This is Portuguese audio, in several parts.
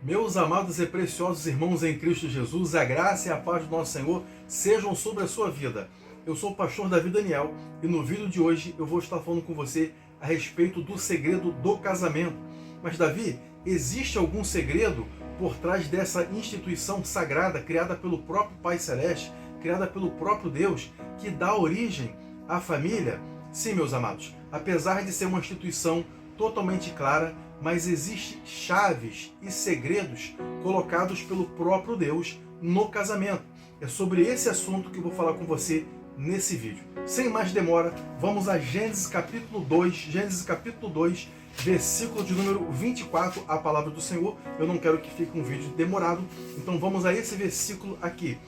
Meus amados e preciosos irmãos em Cristo Jesus, a graça e a paz do nosso Senhor sejam sobre a sua vida. Eu sou o pastor Davi Daniel e no vídeo de hoje eu vou estar falando com você a respeito do segredo do casamento. Mas Davi, existe algum segredo por trás dessa instituição sagrada criada pelo próprio Pai Celeste, criada pelo próprio Deus, que dá origem à família? Sim, meus amados, apesar de ser uma instituição totalmente clara, mas existem chaves e segredos colocados pelo próprio Deus no casamento. É sobre esse assunto que eu vou falar com você nesse vídeo. Sem mais demora, vamos a Gênesis capítulo 2, versículo de número 24, a palavra do Senhor. Eu não quero que fique um vídeo demorado, então vamos a esse versículo aqui.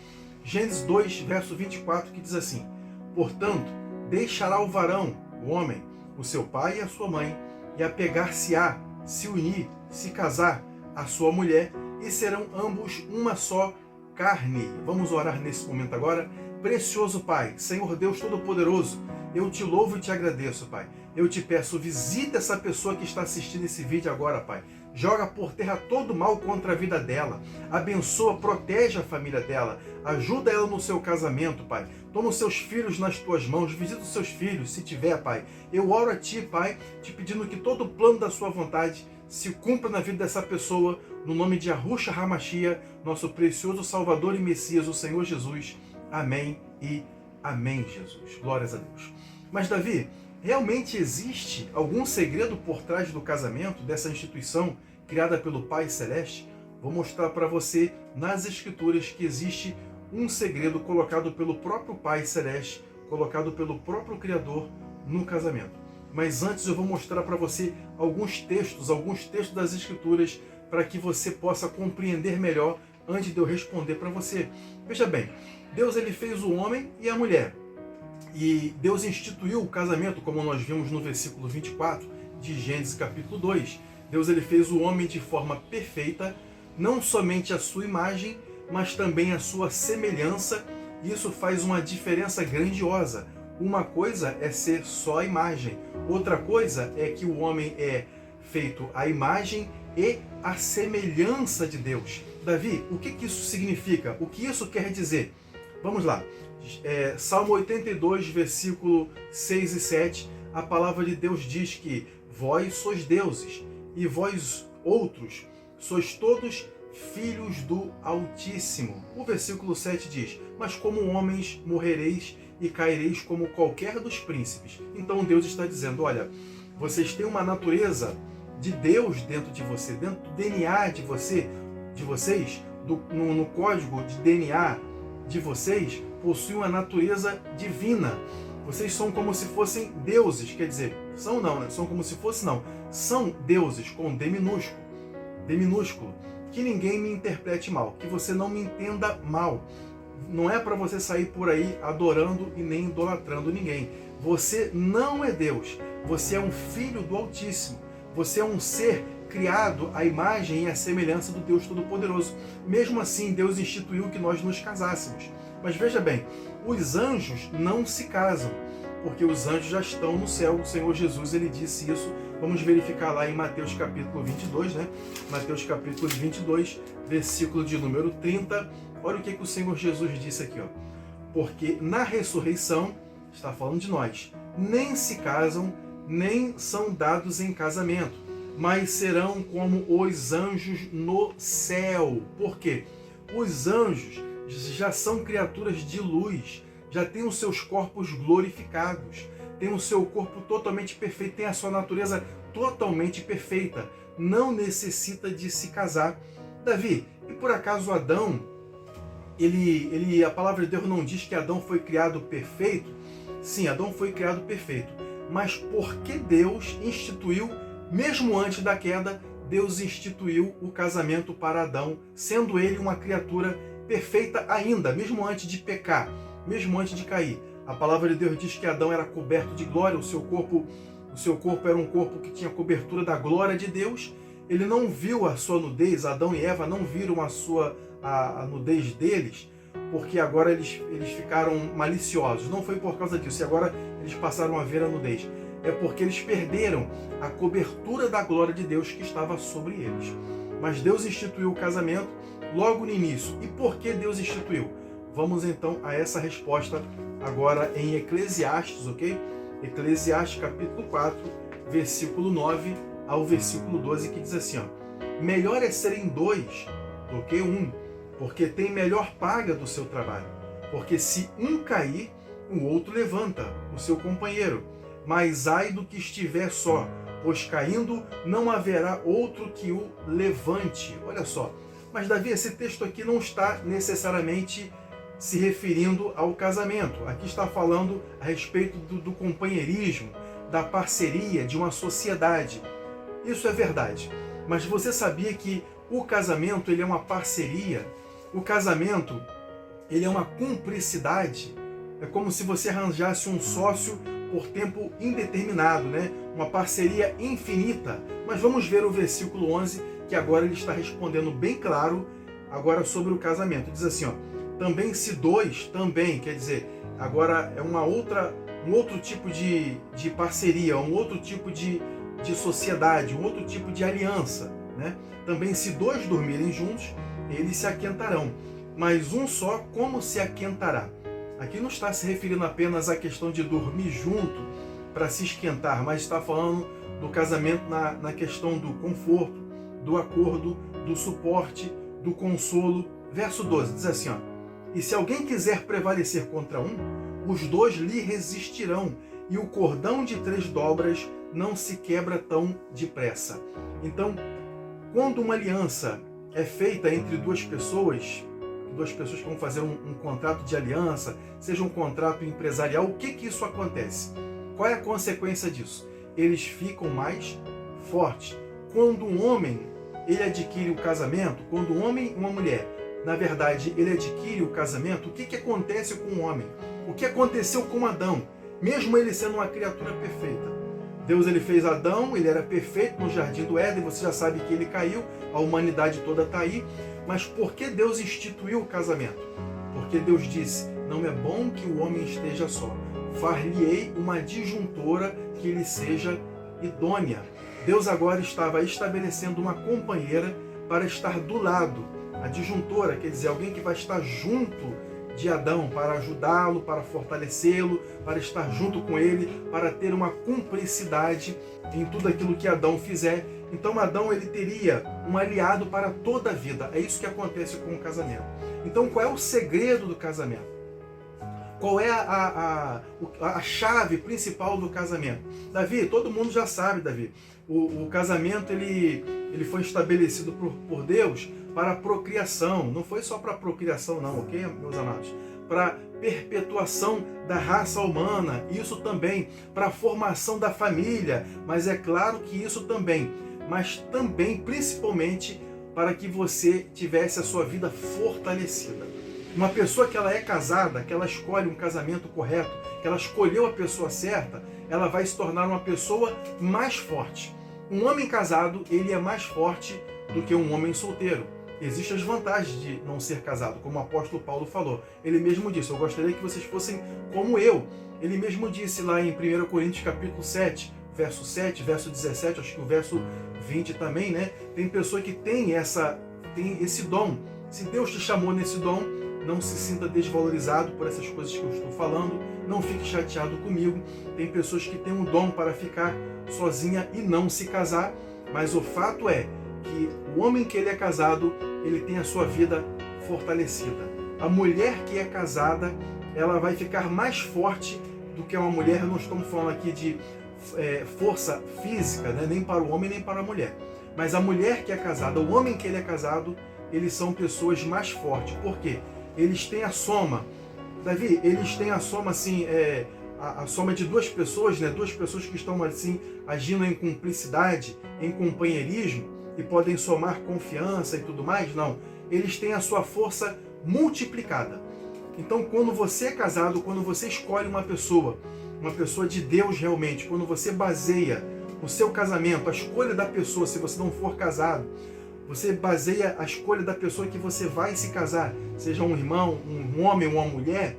Gênesis 2, verso 24, que diz assim: Portanto, deixará o varão, o homem, o seu pai e a sua mãe, e apegar-se-á, se unir, se casar, a sua mulher, e serão ambos uma só carne. Vamos orar nesse momento agora. Precioso Pai, Senhor Deus Todo-Poderoso, eu te louvo e te agradeço, Pai. Eu te peço, visita essa pessoa que está assistindo esse vídeo agora, Pai. Joga por terra todo mal contra a vida dela. Abençoa, protege a família dela. Ajuda ela no seu casamento, Pai. Toma os seus filhos nas tuas mãos. Visita os seus filhos, se tiver, Pai. Eu oro a Ti, Pai, te pedindo que todo o plano da sua vontade se cumpra na vida dessa pessoa, no nome de Yahushua HaMashiach, nosso precioso Salvador e Messias, o Senhor Jesus. Amém e amém, Jesus. Glórias a Deus. Mas, Davi, realmente existe algum segredo por trás do casamento, dessa instituição criada pelo Pai Celeste? Vou mostrar para você nas Escrituras que existe um segredo colocado pelo próprio Pai Celeste, colocado pelo próprio Criador no casamento. Mas antes eu vou mostrar para você alguns textos das Escrituras, para que você possa compreender melhor antes de eu responder para você. Veja bem, Deus ele fez o homem e a mulher. E Deus instituiu o casamento, como nós vimos no versículo 24 de Gênesis capítulo 2. Deus ele fez o homem de forma perfeita, não somente a sua imagem, mas também a sua semelhança. Isso faz uma diferença grandiosa. Uma coisa é ser só a imagem, outra coisa é que o homem é feito à imagem e à semelhança de Deus. Davi, o que isso significa? O que isso quer dizer? Vamos lá. Salmo 82, versículo 6 e 7, a palavra de Deus diz que vós sois deuses, e vós outros sois todos filhos do Altíssimo. O versículo 7 diz: mas como homens morrereis e caireis como qualquer dos príncipes. Então Deus está dizendo, olha, vocês têm uma natureza de Deus dentro de você, dentro do DNA de vocês, no código de DNA de vocês, possui uma natureza divina. Vocês são como se fossem deuses, quer dizer, são não, né? São como se fosse não. São deuses com D minúsculo. Que ninguém me interprete mal, que você não me entenda mal. Não é para você sair por aí adorando e nem idolatrando ninguém. Você não é Deus. Você é um filho do Altíssimo. Você é um ser criado à imagem e à semelhança do Deus Todo-Poderoso. Mesmo assim, Deus instituiu que nós nos casássemos. Mas veja bem, os anjos não se casam, porque os anjos já estão no céu. O Senhor Jesus, ele disse isso. Vamos verificar lá em Mateus capítulo 22, né? Mateus capítulo 22, versículo de número 30. Olha o que o Senhor Jesus disse aqui, ó. Porque na ressurreição, está falando de nós, nem se casam, nem são dados em casamento, mas serão como os anjos no céu. Por quê? Os anjos já são criaturas de luz, já têm os seus corpos glorificados, têm o seu corpo totalmente perfeito, têm a sua natureza totalmente perfeita, não necessita de se casar. Davi, e por acaso Adão, a palavra de Deus não diz que Adão foi criado perfeito? Sim, Adão foi criado perfeito, mas por que Deus instituiu, mesmo antes da queda, Deus instituiu o casamento para Adão, sendo ele uma criatura perfeita ainda, mesmo antes de pecar, mesmo antes de cair? A palavra de Deus diz que Adão era coberto de glória, o seu corpo era um corpo que tinha cobertura da glória de Deus. Ele não viu a sua nudez, Adão e Eva não viram a nudez deles, porque agora eles ficaram maliciosos. Não foi por causa disso, e agora eles passaram a ver a nudez. É porque eles perderam a cobertura da glória de Deus que estava sobre eles. mas Deus instituiu o casamento logo no início. E por que Deus instituiu? Vamos então a essa resposta agora em Eclesiastes, ok? Eclesiastes capítulo 4, versículo 9 ao versículo 12, que diz assim, ó: melhor é serem dois do que um, porque tem melhor paga do seu trabalho. Porque se um cair, o outro levanta o seu companheiro. Mas ai do que estiver só, pois caindo não haverá outro que o levante. Olha só. Mas Davi, esse texto aqui não está necessariamente se referindo ao casamento. Aqui está falando a respeito do companheirismo, da parceria, de uma sociedade. Isso é verdade. Mas você sabia que o casamento ele é uma parceria? O casamento ele é uma cumplicidade. É como se você arranjasse um sócio por tempo indeterminado, né? Uma parceria infinita. Mas vamos ver o versículo 11, que agora ele está respondendo bem claro agora sobre o casamento. Diz assim, ó: também se dois, também, quer dizer, agora é um outro tipo de parceria, um outro tipo de sociedade, um outro tipo de aliança, né? Também se dois dormirem juntos, eles se aquentarão, mas um só como se aquentará? Aqui não está se referindo apenas à questão de dormir junto para se esquentar, mas está falando do casamento na questão do conforto, do acordo, do suporte, do consolo. Verso 12 diz assim, ó: e se alguém quiser prevalecer contra um, os dois lhe resistirão, e o cordão de 3 dobras não se quebra tão depressa. Então, quando uma aliança é feita entre duas pessoas que vão fazer um contrato de aliança, seja um contrato empresarial, o que isso acontece? Qual é a consequência disso? Eles ficam mais fortes. Quando um homem ele adquire o casamento, quando um homem e uma mulher, na verdade, ele adquire o casamento, o que acontece com o homem? O que aconteceu com Adão? Mesmo ele sendo uma criatura perfeita. Deus ele fez Adão, ele era perfeito no jardim do Éden, você já sabe que ele caiu, a humanidade toda está aí. Mas por que Deus instituiu o casamento? Porque Deus disse, não é bom que o homem esteja só. Far-lhe-ei uma disjuntora que lhe seja idônea. Deus agora estava estabelecendo uma companheira para estar do lado. A disjuntora, quer dizer, alguém que vai estar junto de Adão, para ajudá-lo, para fortalecê-lo, para estar junto com ele, para ter uma cumplicidade em tudo aquilo que Adão fizer. Então Adão ele teria um aliado para toda a vida. É isso que acontece com o casamento. Então qual é o segredo do casamento? Qual é a chave principal do casamento? Davi, todo mundo já sabe, Davi. O casamento ele foi estabelecido por Deus para a procriação. Não foi só para a procriação não, ok, meus amados? Para perpetuação da raça humana, isso também, para a formação da família, mas é claro que isso também, mas também, principalmente, para que você tivesse a sua vida fortalecida. Uma pessoa que ela é casada, que ela escolhe um casamento correto, que ela escolheu a pessoa certa, ela vai se tornar uma pessoa mais forte. Um homem casado, ele é mais forte do que um homem solteiro. Existem as vantagens de não ser casado, como o apóstolo Paulo falou. Ele mesmo disse, eu gostaria que vocês fossem como eu. Ele mesmo disse lá em 1 Coríntios capítulo 7, verso 7, verso 17, acho que o verso 20 também, né? Tem pessoa que tem esse dom. Se Deus te chamou nesse dom, não se sinta desvalorizado por essas coisas que eu estou falando, não fique chateado comigo. Tem pessoas que têm um dom para ficar sozinha e não se casar, mas o fato é que o homem que ele é casado, ele tem a sua vida fortalecida. A mulher que é casada, ela vai ficar mais forte do que uma mulher. Não estamos falando aqui de força física, né? Nem para o homem nem para a mulher. Mas a mulher que é casada, o homem que ele é casado, eles são pessoas mais fortes. Por quê? Eles têm a soma. Davi, eles têm a soma assim, a soma de duas pessoas, né? Duas pessoas que estão assim agindo em cumplicidade, em companheirismo, e podem somar confiança e tudo mais. Não, eles têm a sua força multiplicada. Então, quando você é casado, quando você escolhe uma pessoa de Deus realmente, quando você baseia o seu casamento, a escolha da pessoa, se você não for casado, você baseia a escolha da pessoa que você vai se casar, seja um irmão, um homem ou uma mulher,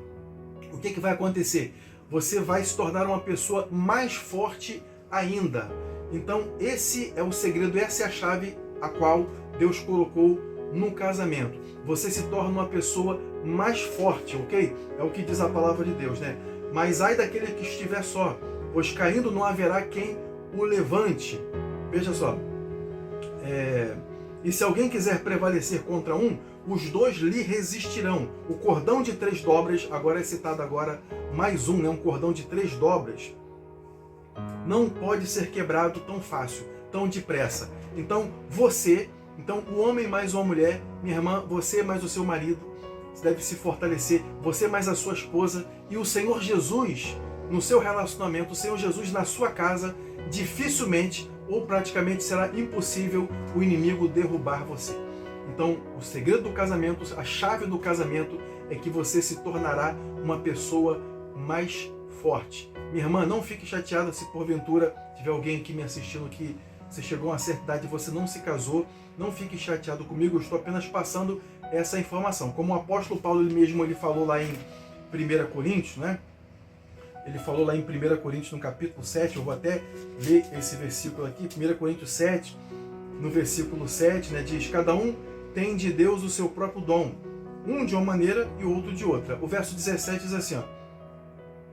o que vai acontecer? Você vai se tornar uma pessoa mais forte ainda. Então esse é o segredo, essa é a chave a qual Deus colocou no casamento. Você se torna uma pessoa mais forte, ok? É o que diz a palavra de Deus, né? Mas ai daquele que estiver só, pois caindo não haverá quem o levante. Veja só. E se alguém quiser prevalecer contra um, os dois lhe resistirão. O cordão de 3 dobras, agora é citado agora mais um, né? Um cordão de 3 dobras, não pode ser quebrado tão fácil, tão depressa. Então o homem mais uma mulher, minha irmã, você mais o seu marido, deve se fortalecer, você mais a sua esposa, e o Senhor Jesus no seu relacionamento, o Senhor Jesus na sua casa, dificilmente ou praticamente será impossível o inimigo derrubar você. Então, o segredo do casamento, a chave do casamento é que você se tornará uma pessoa mais forte. Minha irmã, não fique chateada se porventura tiver alguém aqui me assistindo que você chegou a uma certa idade e você não se casou. Não fique chateado comigo, eu estou apenas passando essa informação. Como o apóstolo Paulo ele falou lá em 1 Coríntios, né? Ele falou lá em 1 Coríntios, no capítulo 7, eu vou até ler esse versículo aqui, 1 Coríntios 7, no versículo 7, né, diz: cada um tem de Deus o seu próprio dom, um de uma maneira e outro de outra. O verso 17 diz assim, ó: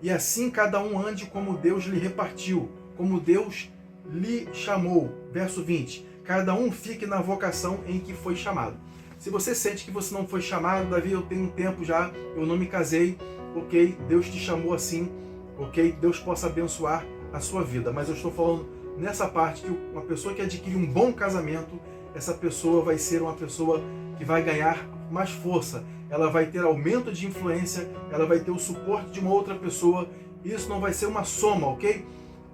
e assim cada um ande como Deus lhe repartiu, como Deus lhe chamou. Verso 20, cada um fique na vocação em que foi chamado. Se você sente que você não foi chamado, Davi, eu tenho um tempo já, eu não me casei, ok, Deus te chamou assim, ok, Deus possa abençoar a sua vida. Mas eu estou falando nessa parte que uma pessoa que adquire um bom casamento, essa pessoa vai ser uma pessoa que vai ganhar mais força, ela vai ter aumento de influência, ela vai ter o suporte de uma outra pessoa. Isso não vai ser uma soma, ok?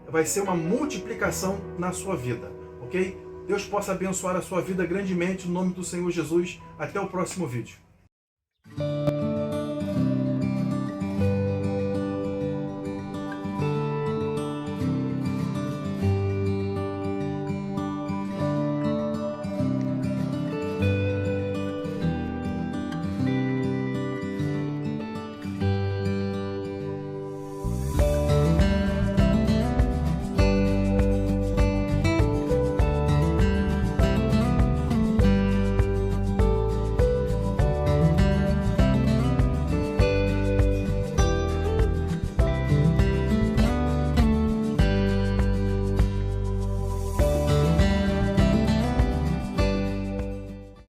Vai ser uma multiplicação na sua vida, ok? Deus possa abençoar a sua vida grandemente no nome do Senhor Jesus. Até o próximo vídeo.